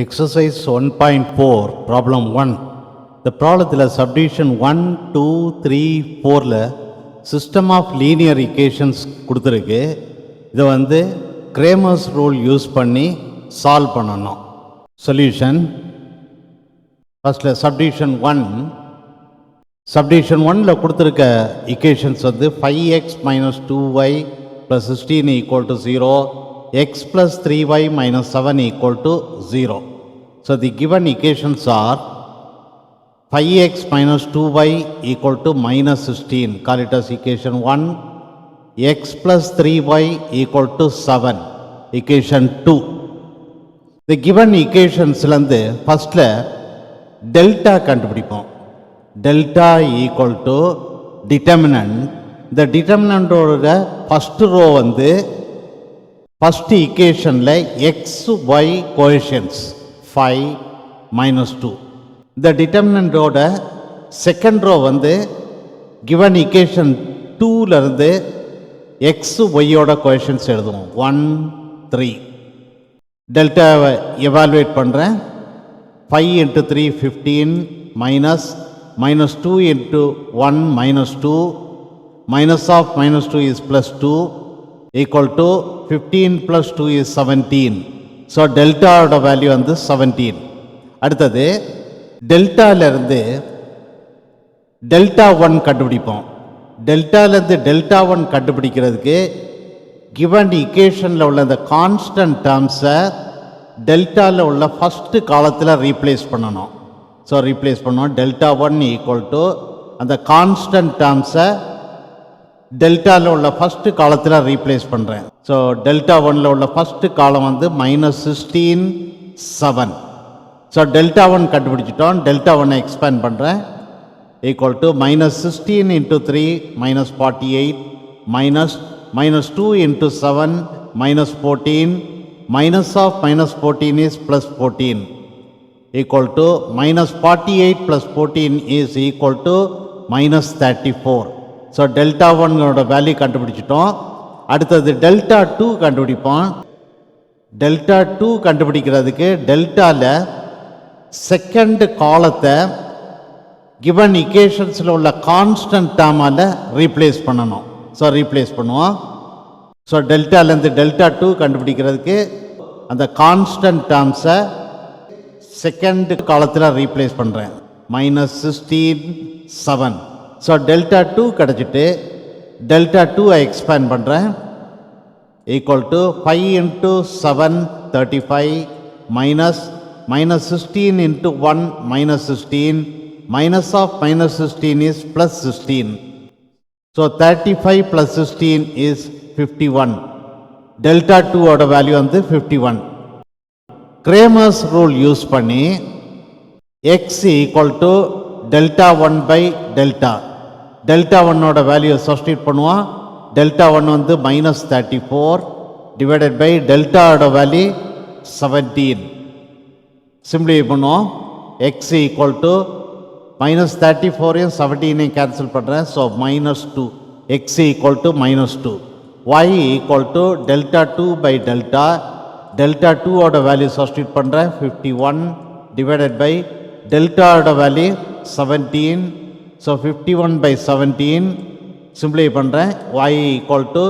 Exercise 1.4 problem 1. The problem subdivision 1, 2, 3, 4 system of linear equations கொடுத்திருக்கு. இதை Cramer's rule use பண்ணி solve பண்ணணும். Solution. First subdivision 1. Subdivision 1 கொடுத்திருக்க equations 5x minus 2y plus 16 equal to 0. X plus 3y minus 7 equal to 0. So the given equations are 5x minus 2y equal to minus 16. Call it as equation 1. X plus 3y equal to 7. Equation 2. The given equations first delta கண்டுபிடிப்போம். Delta equal to determinant. The determinant ஓட first row first equation x, y coefficients 5 minus 2. The determinant ஓட second row given equation 2 x, y ஓட coefficients எழுதுவோம் 1, 3. Delta evaluate பண்றேன் 5 into 3 15 minus 2 into 1 minus 2 minus of minus 2 is plus 2 equal to 15 plus 2 is 17. So delta oda value 17. அடுத்தது டெல்டால இருந்து delta 1 கண்டுபிடிப்போம். டெல்டால இருந்து delta 1 கண்டுபிடிக்கிறதுக்கு given equationல உள்ள அந்த கான்ஸ்டன்ட் டேர்ம்ஸை டெல்டால உள்ள ஃபர்ஸ்ட் காலத்தில் ரீப்ளேஸ் பண்ணணும். ஸோ ரீப்ளேஸ் பண்ணுவோம். டெல்டா 1 ஈக்குவல் டு அந்த கான்ஸ்டன்ட் டேர்ம்ஸை டெல்டாவில் உள்ள ஃபஸ்ட்டு காலத்தில் ரீப்ளேஸ் பண்ணுறேன். ஸோ டெல்டா 1ல் உள்ள ஃபஸ்ட்டு காலம் minus 16 7. ஸோ டெல்டா 1 கண்டுபிடிச்சிட்டோம். டெல்டா 1 எக்ஸ்பேண்ட் பண்ணுறேன். Equal to minus 16 into 3 minus 48 minus 2 into 7 minus 14 minus of minus 14 is plus 14 equal to minus 48 plus 14 is equal to minus 34. So delta 1 value கண்டுபிடிச்சிட்டோம். அடுத்தது delta 2 கண்டுபிடிப்போம். Delta 2 கண்டுபிடிக்கிறதுக்கு டெல்டாவில் second காலத்தை given இக்குவேஷன்ஸில் உள்ள கான்ஸ்டன்ட் டேர்மால் ரீப்ளேஸ் பண்ணணும். ஸோ ரீப்ளேஸ் பண்ணுவோம். ஸோ டெல்டாலேருந்து டெல்டா 2 கண்டுபிடிக்கிறதுக்கு அந்த கான்ஸ்டன்ட் டேர்ம்ஸை செகண்ட் காலத்தில் ரீப்ளேஸ் பண்ணுறேன். minus 16 7. ஸோ டெல்டா 2 கிடச்சிட்டு டெல்டா 2 எக்ஸ்பேண்ட் பண்ணுறேன். Equal to 5 into 7 35 minus 16 into 1 minus 16 minus of minus 16 is plus 16. So 35 plus 16 is 51. Delta 2 ஓட வேல்யூ 51. Cramer's rule யூஸ் பண்ணி x equal to delta 1 by delta. delta 1 ஓட value substitute பண்ணுவோம். delta 1 minus 34 divided by delta ஓட value 17. Simplify பண்ணுவோம். x equal to minus 34 17 cancel பண்ணுறேன். So minus 2. x equal to minus 2. y equal to delta 2 by delta. delta 2 ஓட value substitute பண்ணுறேன். 51 divided by delta ஓட value 17. So 51 by 17 simplify பண்ணுறேன். y equal to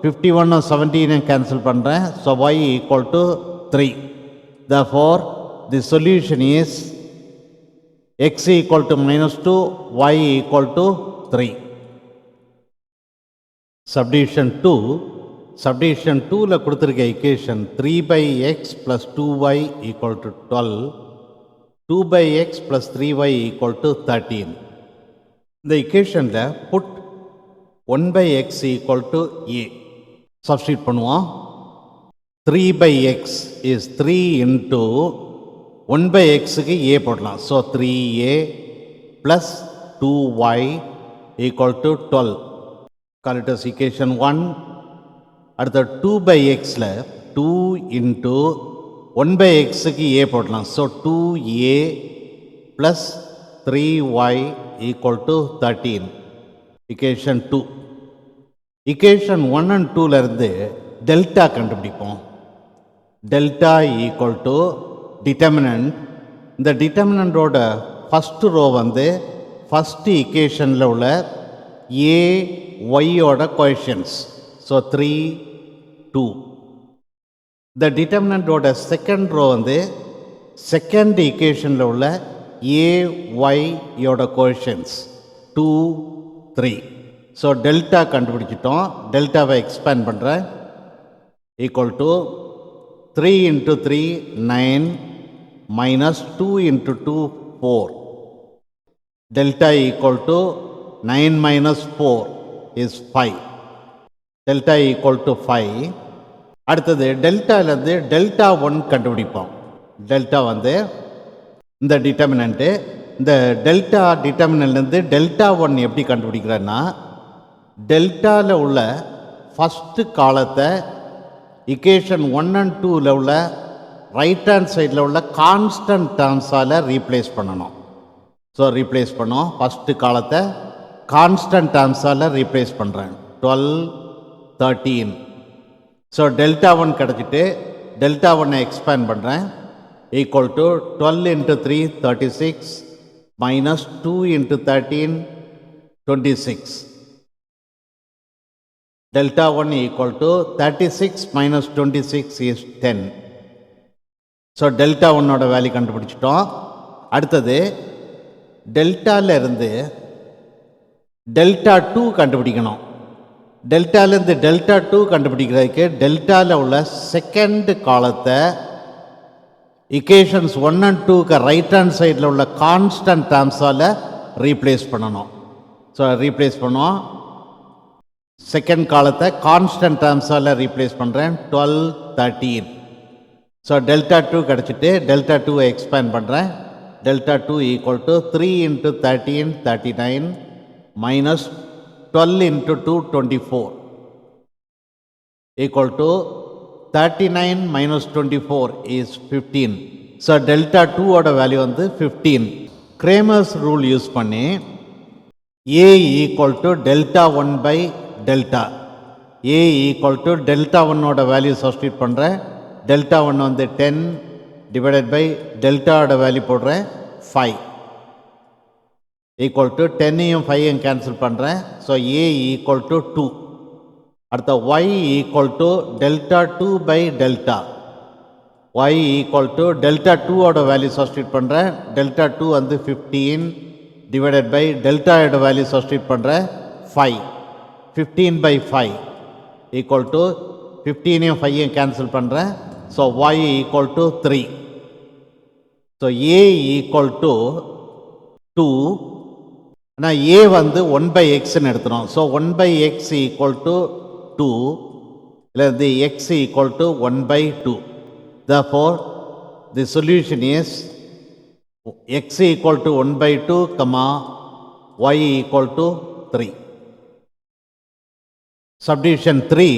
51 17 cancel பண்ணுறேன். So y equal to 3. Therefore the solution is x equal to minus 2, y equal to 3. Subdivision 2. Subdivision 2ல கொடுத்திருக்க equation 3 by x plus 2y equal to 12. 2 by x plus 3y equal to 13. இந்த equationல put 1 by x equal to a. Substitute பண்ணுவோம். 3 by x is 3 into 1 by x க்கு a போடலாம். So 3a plus 2y equal to 12. Call it as equation 1. அடுத்த 2 by xல 2 into 1 by x க்கு a போடலாம். So 2a plus 3y equal to 13. equation 2. equation 1 and 2ல இருந்து delta கண்டுபிடிப்போம். delta equal to determinant. இந்த டிட்டர்மினண்டோட first row வந்து first ஈக்குவேஷனில் உள்ள ஏ ஒய்யோட கோஎஃபிஷியன்ட்ஸ். ஸோ 3, 2. இந்த டிட்டர்மினண்டோட செகண்ட் ரோ வந்து செகண்ட் ஈக்குவேஷனில் உள்ள ஏ ஒய்யோட கோஎஃபிஷியன்ட்ஸ் 2, 3. ஸோ டெல்டா கண்டுபிடிச்சிட்டோம். டெல்டாவை எக்ஸ்பேண்ட் பண்ணுறேன். Equal to 3 into 3 9 minus 2 into 2 4. Delta equal to 9 minus 4 is 5. Delta equal to 5. அடுத்தது டெல்டாலேருந்து டெல்டா 1 கண்டுபிடிப்போம். டெல்டா வந்து இந்த டிட்டர்மினண்ட்டு. இந்த டெல்டா டிட்டர்மினன்ட்லேருந்து டெல்டா 1 எப்படி கண்டுபிடிக்கிறேன்னா, டெல்டாவில் உள்ள ஃபஸ்ட்டு காலத்தை இக்குவேஷன் 1 and 2ல் உள்ள ரைட் ஹேண்ட் சைடில் உள்ள கான்ஸ்டன்ட் டேர்ம்ஸால் ரீப்ளேஸ் பண்ணணும். ஸோ ரீப்ளேஸ் பண்ணோம். ஃபஸ்ட்டு காலத்தை கான்ஸ்டன்ட் டேர்ம்ஸால் ரீப்ளேஸ் பண்ணுறேன். 12, 13. ஸோ டெல்டா 1 கிடச்சிட்டு டெல்டா 1 எக்ஸ்பேண்ட் பண்ணுறேன். Equal to 12 into 3 36 minus 2 into 13 26. Delta 1 equal to 36 minus 26 is 10. So delta 1ஓட வேல்யூ கண்டுபிடிச்சிட்டோம். அடுத்தது டெல்டாவில் இருந்து டெல்டா 2 கண்டுபிடிக்கணும். டெல்டாலேருந்து டெல்டா 2 கண்டுபிடிக்கிறதுக்கு டெல்டாவில் உள்ள செகண்ட் காலத்தை இக்குவேஷன்ஸ் 1 and 2க்கு ரைட் ஹேண்ட் சைடில் உள்ள கான்ஸ்டன்ட் டேர்ம்ஸால் ரீப்ளேஸ் பண்ணணும். ஸோ ரீப்ளேஸ் பண்ணுவோம். செகண்ட் காலத்தை கான்ஸ்டன்ட் டேர்ம்ஸால் ரீப்ளேஸ் பண்ணுறேன். 12, 13. ஸோ டெல்டா 2 கிடச்சிட்டு டெல்டா 2 எக்ஸ்பேண்ட் பண்ணுறேன். Delta 2 equal to 3 into 13 39 minus 12 into 2 24 equal to 39 minus 24 is 15. So delta 2ஓட வேல்யூ வந்து 15. கிரேமர்ஸ் ரூல் யூஸ் பண்ணி A equal to delta 1 by டெல்டா. A ஈக்குவல் டு டெல்டா 1ஓட value substitute பண்ணுறேன். Delta 1 வந்து 10 divided by டெல்டாவோட value போடுறேன் 5 equal to 10ஐயும் 5ஐயும் கேன்சல் பண்ணுறேன். So A equal to 2. அடுத்த Y equal to delta 2 by delta. Y equal to delta 2ஓட வேல்யூ சப்ஸ்டியூட் பண்ணுறேன். டெல்டா 2 வந்து 15 டிவைடட் பை டெல்டாவோட வேல்யூ சப்ஸ்டியூட் பண்ணுறேன் 5. 15 by 5 ஈக்குவல் டு 15ஐயும் 5ஐயும் கேன்சல் பண்ணுறேன். So Y equal to 3. So A equal to 2. ஆனால் A வந்து 1 by xன்னு எடுத்துகிறோம். So 1 by x equal to 2. இல்லை x equal to 1 by 2. Therefore, the solution is x equal to 1 by 2, y equal to 3. Subdivision 3.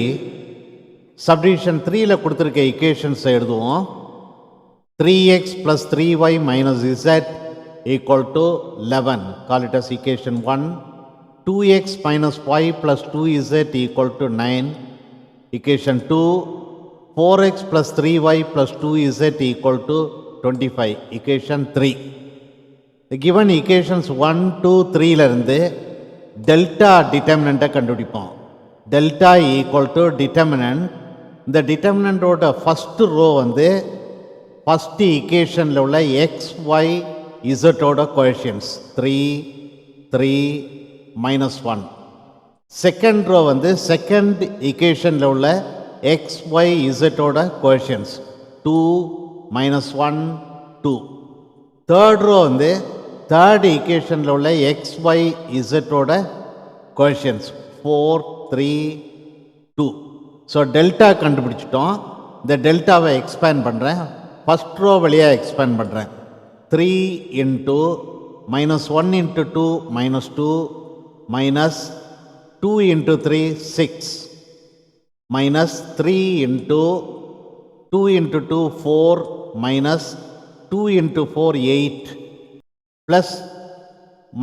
Subdivision 3ல கொடுத்திருக்க equations எழுதுவோம். 3x plus 3y minus z equal to 11. Call it as equation 1. 2x minus y plus 2z equal to 9. Equation 2. 4x plus 3y plus 2z equal to 25. Equation 3. The given equations 1, 2, 3ல இருந்து delta determinant கண்டுபிடிப்போம். Delta equal to determinant. இந்த determinantோட first row வந்து first equationல உள்ள x, y, z ஓட coefficients 3, 3, minus 1. Second row வந்து second equationல உள்ள x, y, z ஓட coefficients 2, minus 1, 2. Third row வந்து third equationல உள்ள x, y, z ஓட coefficients 4, 3, 2. ஸோ டெல்டா கண்டுபிடிச்சிட்டோம். இந்த டெல்டாவை எக்ஸ்பேண்ட் பண்ணுறேன். ஃபஸ்ட் ரோ வழியாக எக்ஸ்பேண்ட் பண்ணுறேன். 3 into minus 1 into 2 minus 2 minus 2 into 3 6 minus 3 into 2 into 2 4 minus 2 into 4 8 plus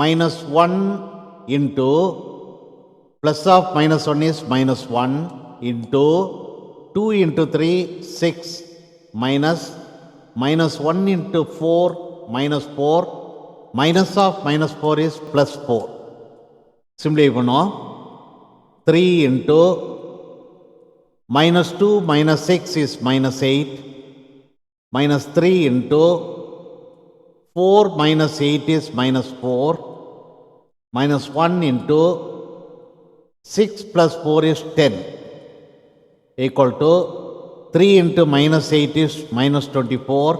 minus 1 into plus of minus 1 is minus 1 into 2 into 3 6 minus minus 1 into 4 minus 4, minus of minus 4 is plus 4. Simplify பண்ணுவோம். 3 into minus 2 minus 6 is minus 8, minus 3 into 4 minus 8 is minus 4, minus 1 into 6 plus 4 is 10, equal to 3 into minus 8 is minus 24,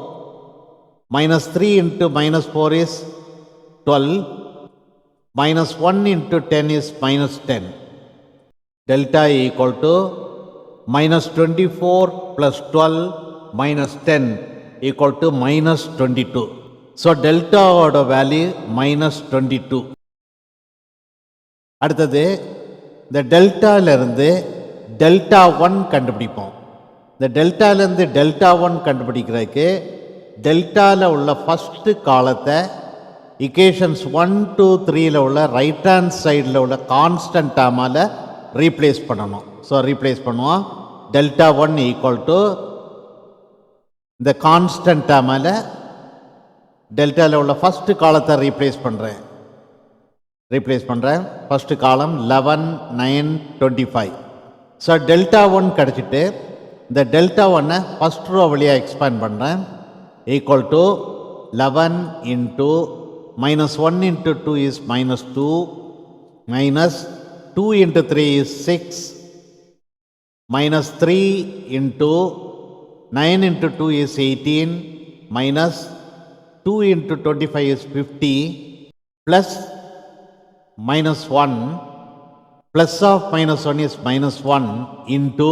minus 3 into minus 4 is 12, minus 1 into 10 is minus 10. Delta equal to minus 24 plus 12 minus 10 equal to minus 22. So delta oda value minus 22. அடுத்தது இந்த டெல்டாவிலிருந்து delta 1 கண்டுபிடிப்போம். இந்த டெல்டாவிலேருந்து delta 1 கண்டுபிடிக்கிறதுக்கு டெல்டாவில் உள்ள first காலத்தை equations 1, 2, 3ல் உள்ள right hand சைடில் உள்ள கான்ஸ்டன்ட் டேர்மால் ரீப்ளேஸ் பண்ணணும். ஸோ ரீப்ளேஸ் பண்ணுவோம். டெல்டா 1 ஈக்குவல் டு இந்த கான்ஸ்டன்ட் டேர்மால் டெல்டாவில் உள்ள ஃபஸ்ட்டு காலத்தை ரீப்ளேஸ் பண்ணுறேன். ஃபஸ்ட்டு காலம் 11, 9, 25. ஸோ டெல்டா 1 கிடச்சிட்டு இந்த டெல்டா 1 ஃபஸ்ட் ரோ வழியாக எக்ஸ்பேண்ட் பண்ணுறேன். Equal to 11 into minus 1 into 2 is minus 2, minus 2 into 3 is 6, minus 3 into 9 into 2 is 18, minus 2 into 25 is 50, plus minus 1, plus of minus 1 is minus 1 into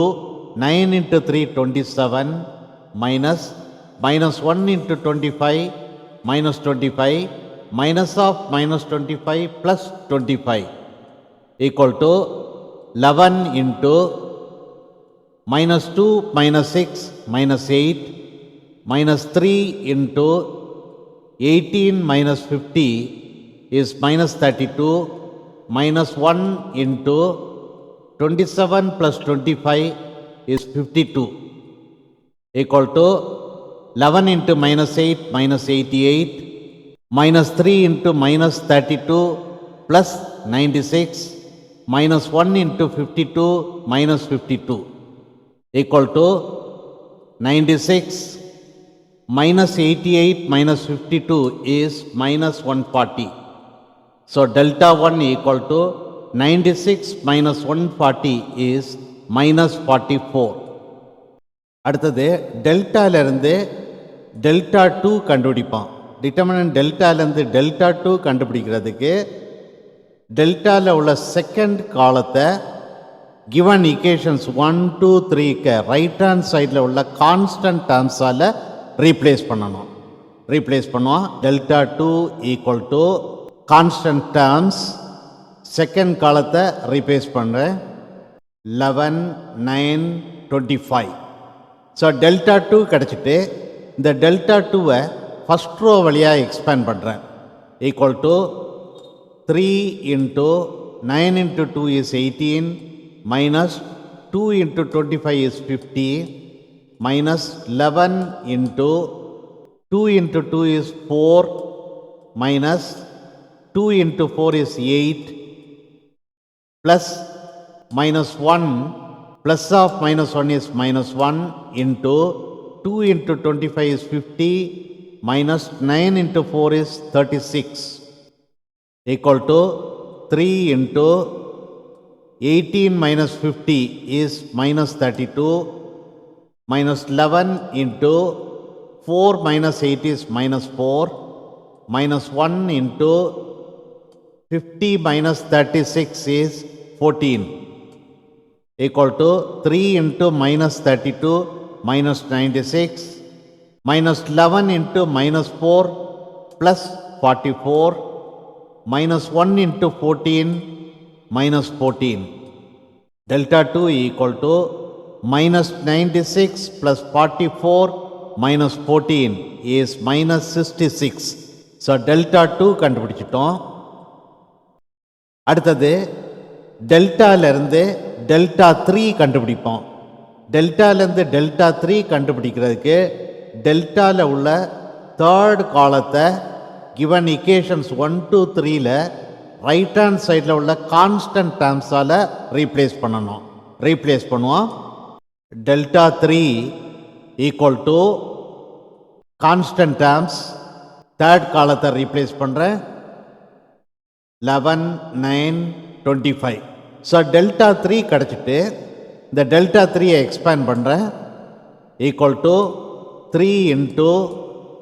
9 into 3 27, minus 1 into 25 minus 25, minus of minus 25 plus 25 equal to 11 into minus 2 minus 6 minus 8, minus 3 into 18 minus 50 is minus 32, minus 1 into 27 plus 25 is 52 equal to 11 into minus 8 minus 88, minus 3 into minus 32 plus 96, minus 1 into 52 minus 52 equal to 96, minus 88 minus 52 is minus 140. So delta 1 equal to 96 minus 140 is minus 44. அடுத்தது டெல்டாவிலிருந்து delta 2 கண்டுபிடிப்பான். Determinant டெல்டாலேருந்து delta 2 கண்டுபிடிக்கிறதுக்கு டெல்டாவில் உள்ள second காலத்தை given equations 1, 2, 3க்கு right hand சைடில் உள்ள constant டேர்ம்ஸால் replace பண்ணுவோம். Delta 2 equal to constant terms second காலத்தை ரீப்ளேஸ் பண்ணுறேன். 11, 9, 25. ஸோ டெல்டா 2 கிடச்சிட்டு இந்த டெல்டா 2வை ஃபஸ்ட் ரோ வழியாக எக்ஸ்பேண்ட் பண்ணுறேன். Equal to 3 into 9 into 2 is 18, minus 2 into 25 is 50, minus 11 into 2 into 2 is 4, minus 2 into 4 is 8, plus minus 1, plus of minus 1 is minus 1 into 2 into 25 is 50, minus 9 into 4 is 36, equal to 3 into 18 minus 50 is minus 32, minus 11 into 4 minus 8 is minus 4, minus 1 into 50 minus 36 is 14, equal to 3 into minus 32 minus 96, minus 11 into minus 4 plus 44, minus 1 into 14 minus 14. Delta 2 equal to minus 96 plus 44 minus 14 is minus 66. So delta 2 கண்டுபிடிச்சிட்டோம். அடுத்தது டெல்டாவிலிருந்து delta 3 கண்டுபிடிப்போம். டெல்டாவிலேருந்து delta 3 கண்டுபிடிக்கிறதுக்கு டெல்டாவில் உள்ள third காலத்தை given equations 1 to 3ல right hand சைடில் உள்ள கான்ஸ்டன்ட் டேர்ம்ஸால் ரீப்ளேஸ் பண்ணுவோம். Delta 3 equal to constant terms third காலத்தை ரீப்ளேஸ் பண்ணுறேன் 11, 9, 25. ஸோ டெல்டா 3 கிடச்சிட்டு இந்த டெல்டா 3ஐ எக்ஸ்பேண்ட் பண்ணுறேன் equal to 3 into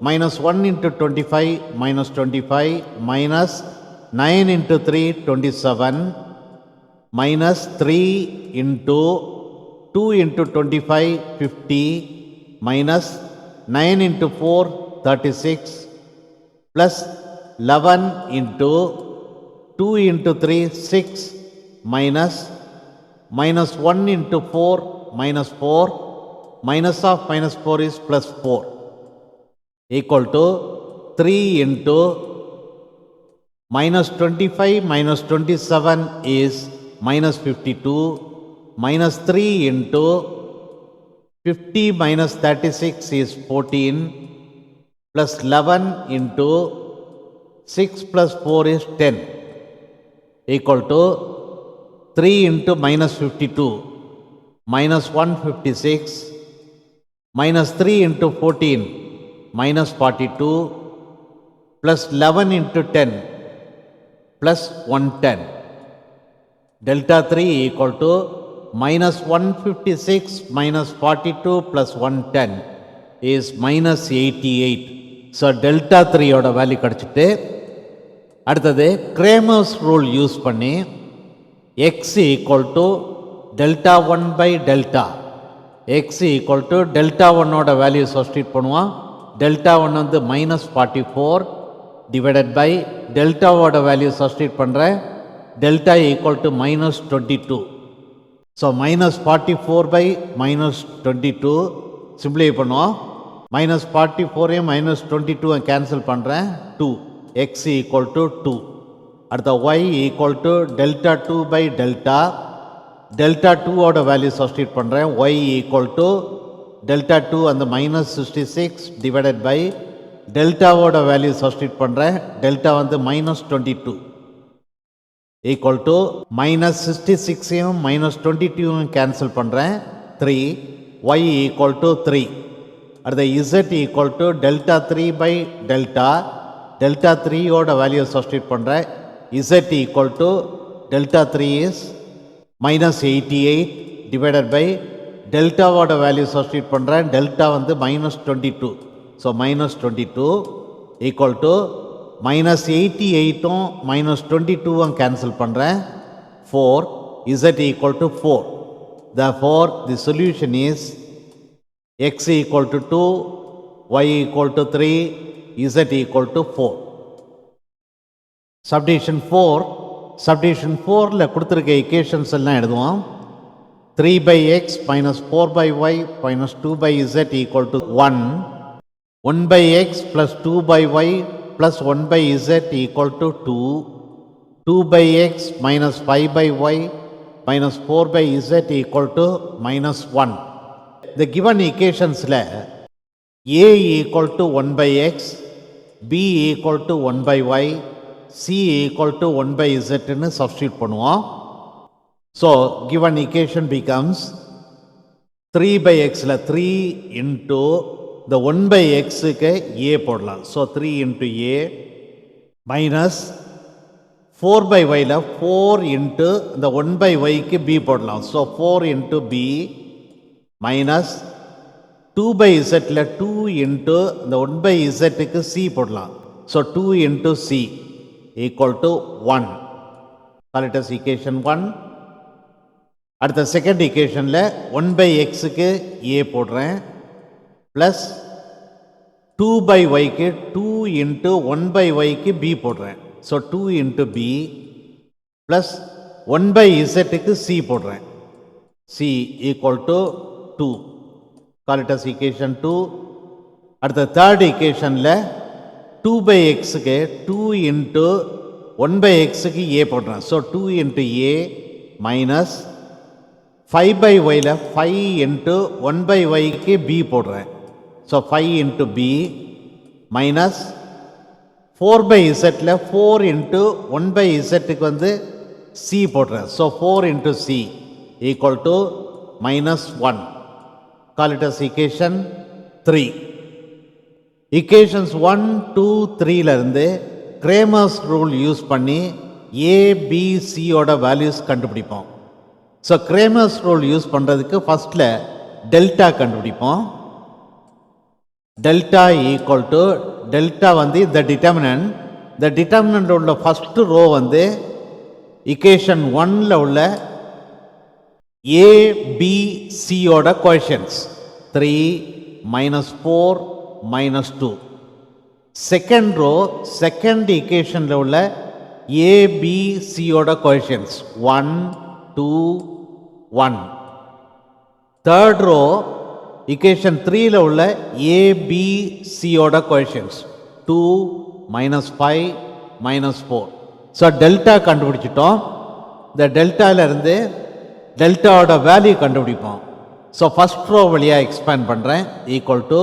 minus 1 into 25 minus 25 minus 9 into 3 27 minus 3 into 2 into 25 50 minus 9 into 4 36 plus 11 into 2 into 3 6 minus 1 into 4 minus 4 minus of minus 4 is plus 4 equal to 3 into minus 25 minus 27 is minus 52 minus 3 into 50 minus 36 is 14 plus 11 into 6 plus 4 is 10 equal to 3 into minus 52 minus 156 minus 3 into 14 minus 42 plus 11 into 10 plus 110. Delta 3 equal to minus 156 minus 42 plus 110 is minus 88. So delta 3 ஓட value கிடைச்சிட்டு அடுத்தது Cramer's rule use பண்ணி x equal to delta 1 by delta x equal to delta 1 ஓட value substitute பண்ணுவோம். Delta 1 வந்து minus 44 divided by டெல்டாவோட value substitute பண்ணுறேன் delta equal to minus 22. So minus 44 by minus 22 simplify பண்ணுவோம். Minus 44ஐயும் minus 22 cancel பண்ணுறேன் 2 x equal to 2. அடுத்த y equal to delta 2 by delta 2ஓட வேல்யூ சப்ஸ்டிட் பண்ணுறேன் ஒய் ஈக்குவல் டு delta 2 அந்த minus 66 divided by டெல்டாவோட value substitute பண்ணுறேன் delta வந்து minus 22 equal to minus 66ஐயும் minus 22ஐயும் cancel பண்ணுறேன் 3 y equal to 3. அடுத்த z equal to delta 3 by delta 3ஓட value substitute பண்ணுறேன் z equal to delta 3 is minus 88 divided by டெல்டாவோட value substitute பண்ணுறேன் delta வந்து minus 22. So minus 22 equal to minus 88ம் minus 22ம் cancel பண்ணுறேன் 4 z equal to 4. Therefore the solution is x equal to 2 y equal to 3 z equal to 4. Subdivision 4ல கொடுத்துருக்க equations எல்லாம் எழுதுவோம். 3 by x minus 4 by y minus 2 by z equal to 1. 1 by x plus 2 by y plus 1 by z equal to 2. 2 by x minus 5 by y minus 4 by z equal to minus 1. The given equations a equal to 1 by x, b equal to 1 by y, c equal to 1 by z ன்னு substitute பண்ணுவோம். So, given equation becomes 3 by x la 3 into the 1 by x க்கு a போடலாம். So, 3 into a minus 4 by y la 4 into the 1 by y க்கு b போடலாம். So, 4 into b minus 2 by z la 2 into the 1 by z க்கு c போடலாம். So, 2 into c equal to 1. Call it as equation 1. அடுத்த second ஈக்குவேஷனில் 1 by xக்கு a போடுறேன் plus 2 by yக்கு 2 into 1 by yக்கு b போடுறேன். So 2 into b plus 1 by zக்கு c போடுறேன். c equal to 2. Call it as equation 2. அடுத்த third ஈக்குவேஷனில் 2 by xக்கு 2 into 1 by xக்கு a போடுறேன். So 2 into a minus 5 by y ல 5 into 1 by y க்கு b போடுறேன். So 5 into B minus 4 by Zல 4 into 1 by Zக்கு வந்து C போடுறேன். So 4 into C equal to minus 1. Call it as equation 3. Equations 1, 2, 3ல இருந்து Cramer's rule use பண்ணி A, B, C ஓட values கண்டுபிடிப்போம். So Cramer's rule use பண்ணுறதுக்கு ஃபஸ்ட்டில் delta கண்டுபிடிப்போம். Delta equal to delta வந்து இந்த டிட்டர்மினன்ட் உள்ள ஃபஸ்ட் ரோ வந்து இக்குவேஷன் 1ல உள்ள ஏ பி சியோட கோஎஃபிஷியன்ட்ஸ் 3 -4 -2. செகண்ட் ரோ செகண்ட் இக்குவேஷனில் உள்ள ஏ பி சியோட கோஎஃபிஷியன்ட்ஸ் 1 2 1. தேர்ட் ரோ இக்குவேஷன் 3ல உள்ள ஏ பி சியோட கோஎஃபிஷியன்ட்ஸ் 2 -5 -4. ஸோ டெல்டா கண்டுபிடிச்சிட்டோம். இந்த டெல்டாவிலிருந்து டெல்டாவோட வேல்யூ கண்டுபிடிப்போம். ஸோ ஃபஸ்ட் ரோ வழியாக எக்ஸ்பேண்ட் பண்ணுறேன். Equal to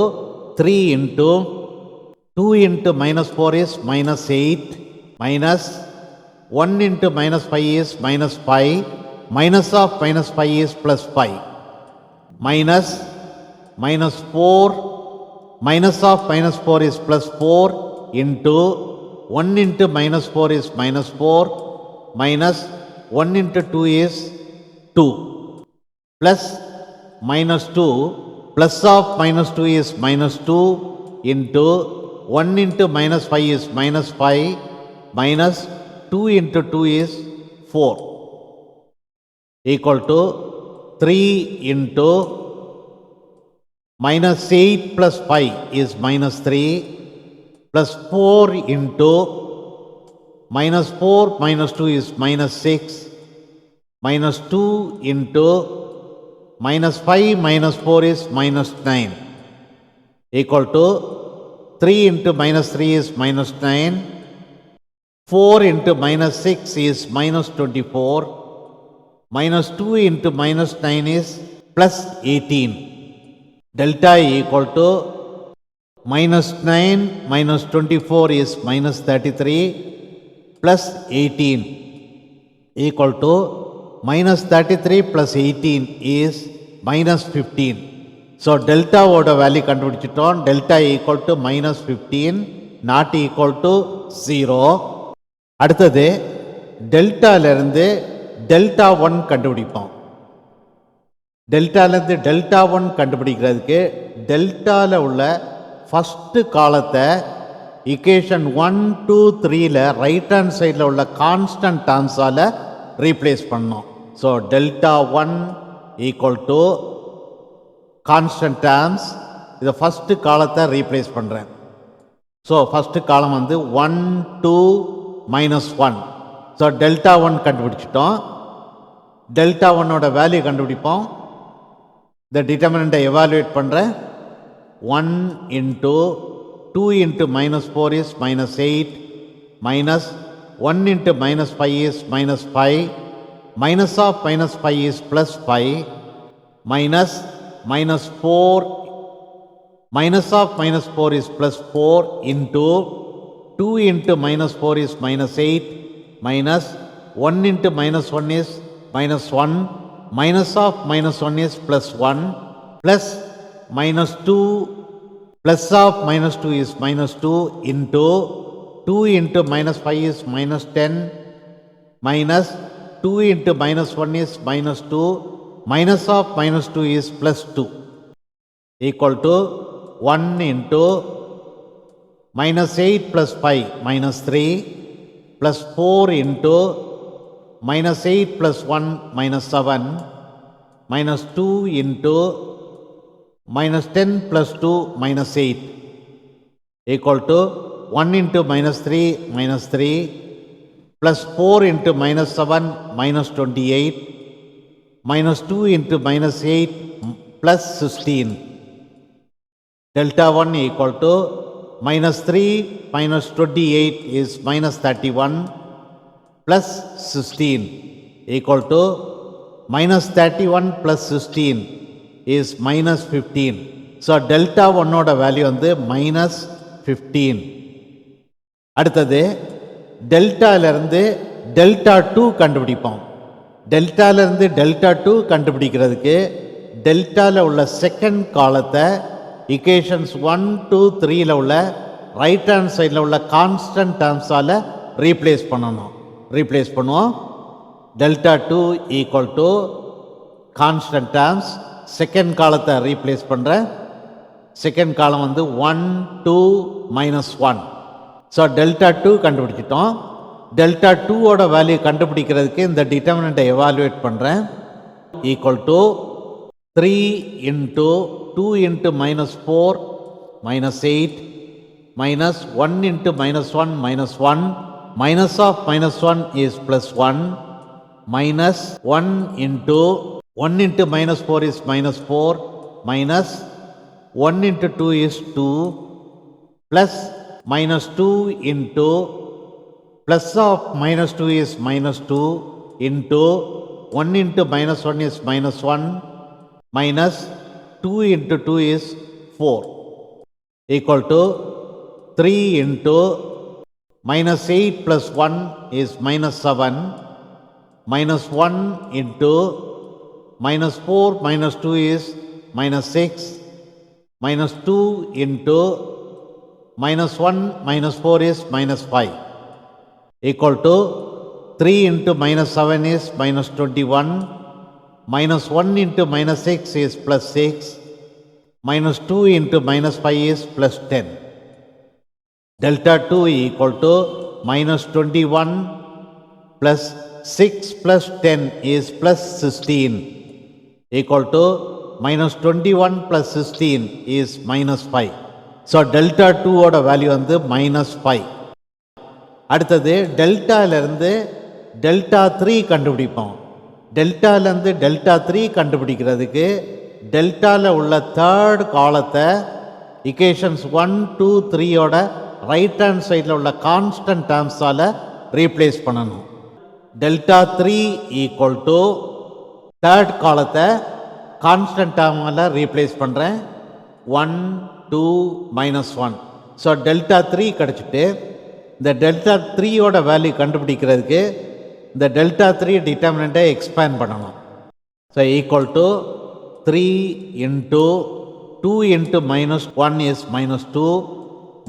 3 into 2 into -4 is -8 minus 1 into -5 is -5 minus of -5 is +5 minus -4 minus of -4 is +4 into 1 into -4 is -4 minus 1 into 2 is 2 plus -2 plus of -2 is -2 into 1 into -5 is -5 minus 2 into 2 is 4 equal to 3 into -8 plus 5 is -3 plus 4 into -4 -2 is -6 minus 2 into -5 -4 is -9 equal to 3 into -3 is -9, 4 into -6 is -24, -2 into -9 is +18. Delta equal to -9 -24 is -33 plus 18 equal to -33 plus 18 is -15. So delta ஓட value கண்டுபிடிச்சிட்டோம். delta equal to -15 not equal to 0. அடுத்தது டெல்டாவிலிருந்து delta 1 கண்டுபிடிப்போம். டெல்டாவிலேருந்து delta 1 கண்டுபிடிக்கிறதுக்கு டெல்டாவில் உள்ள first காலத்தை equation 1 2 3ல right hand சைடில் உள்ள கான்ஸ்டன்ட் டேர்ம்ஸால் ரீப்ளேஸ் பண்ணோம். So delta 1 equal to constant terms. இதை ஃபஸ்ட்டு காலத்தை ரீப்ளேஸ் பண்ணுறேன். ஸோ ஃபஸ்ட்டு காலம் வந்து 1 2 -1. ஸோ டெல்டா 1 கண்டுபிடிச்சிட்டோம். டெல்டா 1ஓட வேல்யூ கண்டுபிடிப்போம். இந்த டிட்டர்மினண்ட்டை எவாலுவேட் பண்ணுறேன். 1 into 2 into -4 is -8 minus 1 into -5 is -5 minus of -5 is +5 minus -4 minus of -4 is +4 into 2 into -4 is -8 minus 1 into -1 is -1 minus of -1 is +1 plus -2 plus of -2 is -2 into 2 into -5 is -10 minus 2 into -1 is -2 minus of -2 is +2 equal to 1 into -8 plus 5 -3 plus 4 into -8 plus 1 -7 minus 2 into -10 plus 2 -8 equal to 1 into -3 -3 plus 4 into -7 -28 minus 2 into -8 plus 16. Delta 1 equal to -3 minus 28 is -31 plus 16 equal to -31 plus 16 is -15. So delta ஒன்னோட value வந்து -15. அடுத்தது டெல்டாலேருந்து delta 2 கண்டுபிடிப்போம். டெல்டாலேருந்து delta 2 கண்டுபிடிக்கிறதுக்கு டெல்டாவில் உள்ள second காலத்தை equations 1, 2, 3ல் உள்ள right hand சைடில் உள்ள கான்ஸ்டன்ட் டேர்ம்ஸால் ரீப்ளேஸ் பண்ணணும். ரீப்ளேஸ் பண்ணுவோம். Delta 2 equal to constant terms, second காலத்தை ரீப்ளேஸ் பண்ணுறேன். செகண்ட் காலம் வந்து 1, 2, -1. ஸோ டெல்டா 2 கண்டுபிடிச்சிட்டோம். டெல்டா 2ஓட வேல்யூ கண்டுபிடிக்கிறதுக்கு இந்த டிட்டர்மினண்ட்டை எவாலுவேட் பண்ணுறேன். Equal to 3 × 2 × -4 -8 -1 × -1 -1 minus of -1 is +1 minus 1 × 1 × -4 is -4 minus 1 × 2 is 2 plus -2 into plus of -2 is -2 into 1 × -1 is -1 minus 2 × 2 is 4 equal to 3 into -8 plus 1 is -7 minus 1 into -4 minus 2 is -6 minus 2 into -1 minus 4 is -5 equal to 3 into -7 is -21 minus 1 into -6 is +6 minus 2 into -5 is +10. Delta 2 equal to -21 plus 6 plus 10 is +16 equal to -21 plus 16 is -5. So delta 2 ஓட value வந்து -5. அடுத்தது டெல்டாலேருந்து delta 3 கண்டுபிடிப்போம். டெல்டாலேருந்து delta 3 கண்டுபிடிக்கிறதுக்கு டெல்டாவில் உள்ள third காலத்தை equations 1, 2, 3ஓட right hand சைடில் உள்ள கான்ஸ்டன்ட் டேர்ம்ஸால் ரீப்ளேஸ் பண்ணணும். டெல்டா 3 ஈக்குவல் டு தேர்ட் காலத்தை கான்ஸ்டன்ட் டேர்மால் ரீப்ளேஸ் பண்ணுறேன். 1, 2, -1. ஸோ டெல்டா 3 கிடச்சிட்டு இந்த டெல்டா 3ஓட வேல்யூ கண்டுபிடிக்கிறதுக்கு இந்த டெல்டா 3 டிட்டர்மினண்ட்டை எக்ஸ்பேண்ட் பண்ணணும். So equal to 3 into 2 into -1 is -2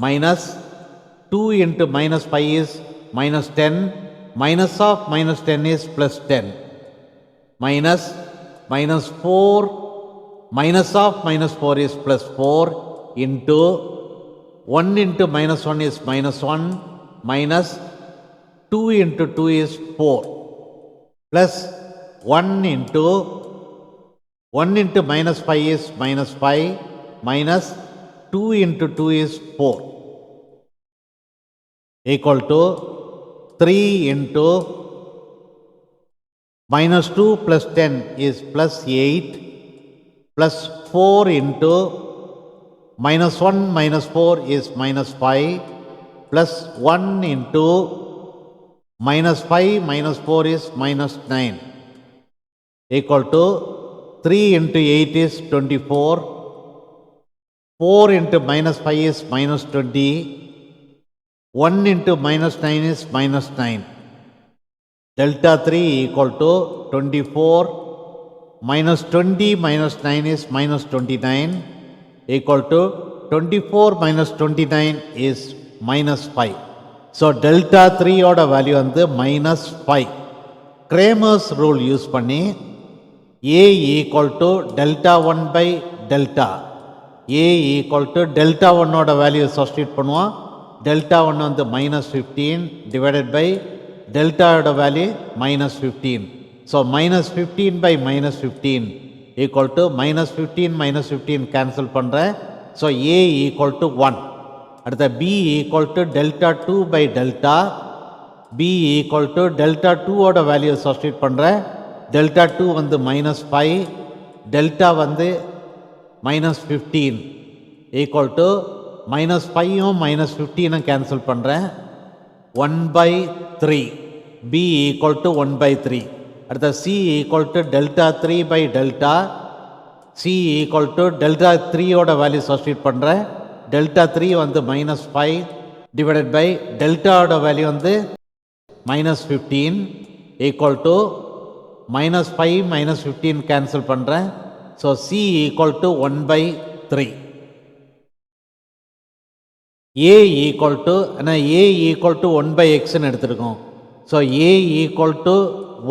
minus 2 into -5 is -10 minus of -10 is +10 minus -4 minus of -4 is +4 into 1 into -1 is -1 minus 2 into 2 is 4 plus 1 into 1 into -5 is -5 minus 2 into 2 is 4 equal to 3 into -2 plus 10 is +8 plus 4 into -1 -4 is -5 plus 1 into -5 -4 is -9 equal to 3 into 8 is 24, 4 into -5 is -20, 1 into -9 is -9. Delta 3 equal to 24 minus 20 minus 9 is -29 equal to 24 minus 29 is -5. So delta 3 ஓட value வந்து -5. Cramer's rule use பண்ணி A equal to delta 1 by delta. A equal to delta 1 ஓட value substitute பண்ணுவோம். delta 1 வந்து -15 divided by delta ஓட value -15. So -15 by -15 equal to -15 -15 cancel பண்ணுறேன். So A equal to 1. அடுத்த B equal to delta 2 by delta. B equal to delta 2 ஓட value substitute பண்ணுறேன். delta 2 வந்து -5, delta வந்து -15 equal to -5ம் -15ம் கேன்சல் பண்ணுறேன். 1/3. B equal to 1/3. அடுத்த C equal to delta 3 by delta. C equal to delta 3 ஓட value substitute பண்ணுறேன். delta 3 வந்து -5 divided by delta ஓட வேல்யூ வந்து -15 equal to -5 -15 கேன்சல் பண்ணுறேன். So C equal to 1/3. A equal to ஆனால் A equal to 1/xன்னு எடுத்துருக்கோம். So A equal to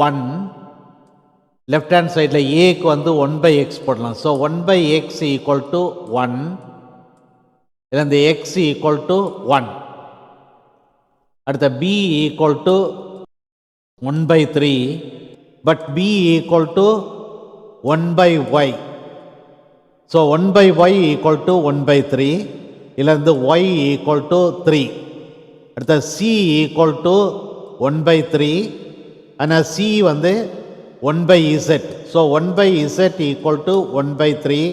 1, left hand சைடில் ஏக்கு வந்து 1/x போடலாம். ஸோ 1/x equal to 1, இல்லை இந்த x equal to 1. அடுத்த B equal to 1/3, but B equal to 1/y. So 1/y equal to 1/3, இல்லை இந்த y equal to 3. அடுத்த C equal to 1/3, ஆனால் C வந்து 1/z. So 1/z equal to 1/3,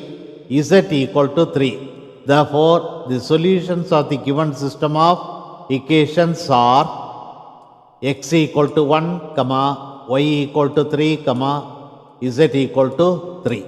z equal to 3. Therefore, the solutions of the given system of equations are x equal to 1, y equal to 3, z equal to 3.